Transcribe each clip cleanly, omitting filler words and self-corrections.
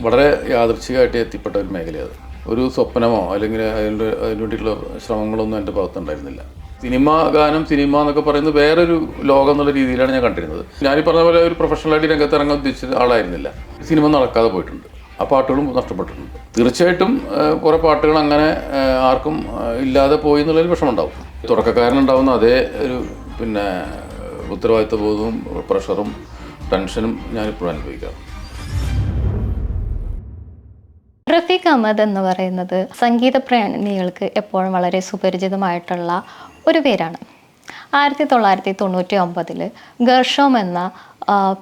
വളരെ യാദൃച്ഛികമായിട്ട് എത്തിപ്പെട്ട ഒരു മേഖലയാണ്. ഒരു സ്വപ്നമോ അല്ലെങ്കിൽ അതിന് വേണ്ടിയിട്ടുള്ള ശ്രമങ്ങളൊന്നും എൻ്റെ ഭാഗത്തുണ്ടായിരുന്നില്ല. സിനിമ എന്നൊക്കെ പറയുന്നത് വേറൊരു ലോകം എന്നുള്ള രീതിയിലാണ് ഞാൻ കണ്ടിരുന്നത്. ഞാനീ പറഞ്ഞ പോലെ ഒരു പ്രൊഫഷണലായിട്ട് രംഗത്ത് ഇറങ്ങാൻ ഉദ്ദേശിച്ച ആളായിരുന്നില്ല. സിനിമ നടക്കാതെ പോയിട്ടുണ്ട്, ആ പാട്ടുകളും നഷ്ടപ്പെട്ടിട്ടുണ്ട്. തീർച്ചയായിട്ടും കുറേ പാട്ടുകൾ അങ്ങനെ ആർക്കും ഇല്ലാതെ പോയി എന്നുള്ളൊരു വിഷമമുണ്ടാവും. തുടക്കക്കാരനുണ്ടാവുന്ന അതേ ഒരു ഉത്തരവാദിത്വ ബോധവും പ്രഷറും ടെൻഷനും ഞാനിപ്പോഴും അനുഭവിക്കാം. റഫീഖ് അഹമ്മദ് എന്ന് പറയുന്നത് സംഗീത പ്രേമികൾക്ക് എപ്പോഴും വളരെ സുപരിചിതമായിട്ടുള്ള ഒരു പേരാണ്. 1999 ഗർഷോം എന്ന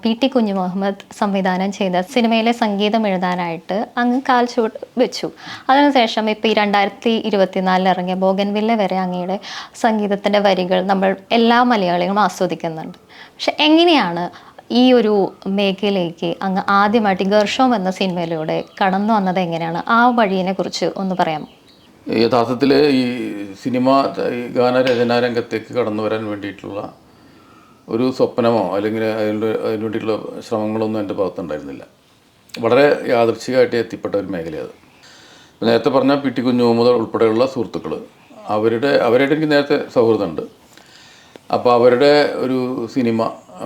PT കുഞ്ഞുമുഹമ്മദ് സംവിധാനം ചെയ്ത സിനിമയിലെ സംഗീതം എഴുതാനായിട്ട് അങ്ങ് കാൽച്ചുവട് വെച്ചു. അതിനുശേഷം ഇപ്പോൾ ഈ 2024 ഇറങ്ങിയ ബോഗൻവില്ല വരെ അങ്ങയുടെ സംഗീതത്തിൻ്റെ വരികൾ നമ്മൾ എല്ലാ മലയാളികളും ആസ്വദിക്കുന്നുണ്ട്. പക്ഷെ എങ്ങനെയാണ് ഈ ഒരു മേഖലയിലേക്ക് അങ്ങ് ആദ്യമായിട്ട് ഗർഷോം എന്ന സിനിമയിലൂടെ കടന്നു വന്നത്? എങ്ങനെയാണ് ആ വഴിയെ കുറിച്ച് ഒന്ന് പറയാമോ? യഥാർത്ഥത്തിൽ ഈ സിനിമ ഗാനരചനാ രംഗത്തേക്ക് കടന്നു വരാൻ വേണ്ടിയിട്ടുള്ള ഒരു സ്വപ്നമോ അല്ലെങ്കിൽ അതിന് വേണ്ടിയിട്ടുള്ള ശ്രമങ്ങളൊന്നും എൻ്റെ ഭാഗത്തുണ്ടായിരുന്നില്ല. വളരെ യാദൃച്ഛികമായിട്ട് എത്തിപ്പെട്ട ഒരു മേഖലയാണ്. നേരത്തെ പറഞ്ഞ PT കുഞ്ഞുമുഹമ്മദ് ഉൾപ്പെടെയുള്ള സുഹൃത്തുക്കൾ, അവരായിട്ട് എനിക്ക് നേരത്തെ സൗഹൃദമുണ്ട്. അപ്പോൾ അവരുടെ ഒരു സിനിമ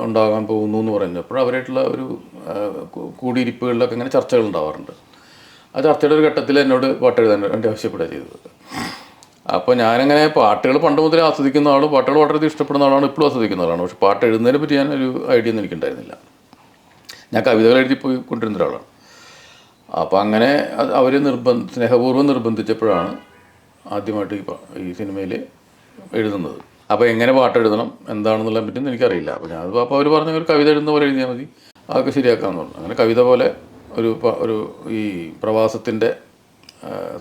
ഉണ്ടാകാൻ പോകുന്നു എന്ന് പറഞ്ഞപ്പോൾ അവരായിട്ടുള്ള ഒരു കൂടിയിരിപ്പുകളിലൊക്കെ ഇങ്ങനെ ചർച്ചകൾ ഉണ്ടാവാറുണ്ട്. ആ ചർച്ചയുടെ ഒരു ഘട്ടത്തിൽ എന്നോട് പാട്ട് എഴുതാൻ വേണ്ടി ആവശ്യപ്പെടുക ചെയ്തത്. അപ്പോൾ ഞാനങ്ങനെ പാട്ടുകൾ പണ്ട് മുതലേ ആസ്വദിക്കുന്ന ആളും പാട്ടുകൾ വളരെ ഇഷ്ടപ്പെടുന്ന ആളാണ്, ഇപ്പോഴും ആസ്വദിക്കുന്ന ആളാണ്. പക്ഷെ പാട്ട് എഴുതുന്നതിനെ പറ്റി ഞാനൊരു ഐഡിയ ഒന്നും എനിക്കുണ്ടായിരുന്നില്ല. ഞാൻ കവിതകൾ എഴുതി പോയി കൊണ്ടിരുന്ന ഒരാളാണ്. അപ്പോൾ അങ്ങനെ അവർ സ്നേഹപൂർവ്വം നിർബന്ധിച്ചപ്പോഴാണ് ആദ്യമായിട്ട് ഈ സിനിമയിൽ എഴുതുന്നത്. അപ്പോൾ എങ്ങനെ പാട്ട് എഴുതണം എന്താണെന്നുള്ള പറ്റിയൊന്നും എനിക്കറിയില്ല. അപ്പോൾ അവർ പറഞ്ഞ ഒരു കവിത എഴുതുന്ന പോലെ എഴുതിയാൽ മതി, അതൊക്കെ ശരിയാക്കാമെന്ന് പറഞ്ഞു. അങ്ങനെ കവിത പോലെ ഒരു ഈ പ്രവാസത്തിൻ്റെ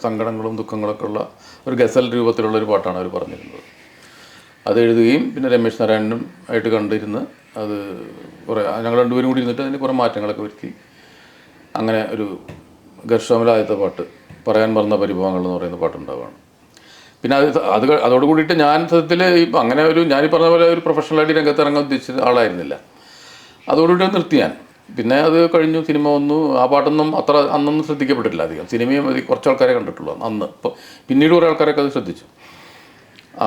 സങ്കടങ്ങളും ദുഃഖങ്ങളൊക്കെ ഉള്ള ഒരു ഗസൽ രൂപത്തിലുള്ള ഒരു പാട്ടാണ് അവർ പറഞ്ഞിരുന്നത്. അത് എഴുതുകയും പിന്നെ രമേശ് നാരായണനും ആയിട്ട് കണ്ടിരുന്ന് അത് ഞങ്ങൾ രണ്ടുപേരും കൂടി ഇരുന്നിട്ട് അതിന് കുറേ മാറ്റങ്ങളൊക്കെ വരുത്തി അങ്ങനെ ഒരു ഗർഷോമിലെ ആദ്യത്തെ പാട്ട് പറയാൻ മറന്ന പരിഭവങ്ങൾ എന്ന് പറയുന്ന പാട്ടുണ്ടാവുകയാണ്. പിന്നെ അതോട് കൂടിയിട്ട് ഞാൻ സത്യത്തിൽ അങ്ങനെ ഞാനീ പറഞ്ഞ പോലെ ഒരു പ്രൊഫഷണലായിട്ട് രംഗത്ത് ഇറങ്ങാൻ ഉദ്ദേശിച്ച ആളായിരുന്നില്ല. അതോടുകൂടി നിർത്തി ഞാൻ. പിന്നെ അത് കഴിഞ്ഞു, സിനിമ വന്നു. ആ പാട്ടൊന്നും അന്നൊന്നും ശ്രദ്ധിക്കപ്പെട്ടിട്ടില്ല അധികം. സിനിമയും കുറച്ച് ആൾക്കാരെ കണ്ടിട്ടുള്ളൂ അന്ന്. ഇപ്പോൾ പിന്നീട് കുറേ ആൾക്കാരൊക്കെ അത് ശ്രദ്ധിച്ചു.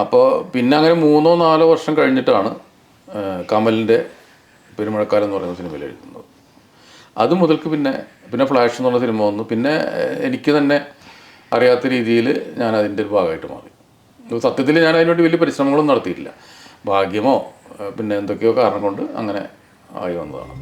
അപ്പോൾ പിന്നെ അങ്ങനെ 3-4 വർഷം കഴിഞ്ഞിട്ടാണ് കമലിൻ്റെ പെരുമഴക്കാലം എന്ന് പറയുന്ന സിനിമയിൽ എഴുതുന്നത്. അത് മുതൽക്ക് പിന്നെ ഫ്ലാഷ് എന്നുള്ള സിനിമ വന്നു. പിന്നെ എനിക്ക് തന്നെ അറിയാത്ത രീതിയിൽ ഞാൻ അതിൻ്റെ ഒരു ഭാഗമായിട്ട് മാറി. സത്യത്തിൽ ഞാൻ അതിനുവേണ്ടി വലിയ പരിശ്രമങ്ങളൊന്നും നടത്തിയിട്ടില്ല. ഭാഗ്യമോ പിന്നെ എന്തൊക്കെയോ കാരണം കൊണ്ട് അങ്ങനെ ആയി വന്നതാണ്.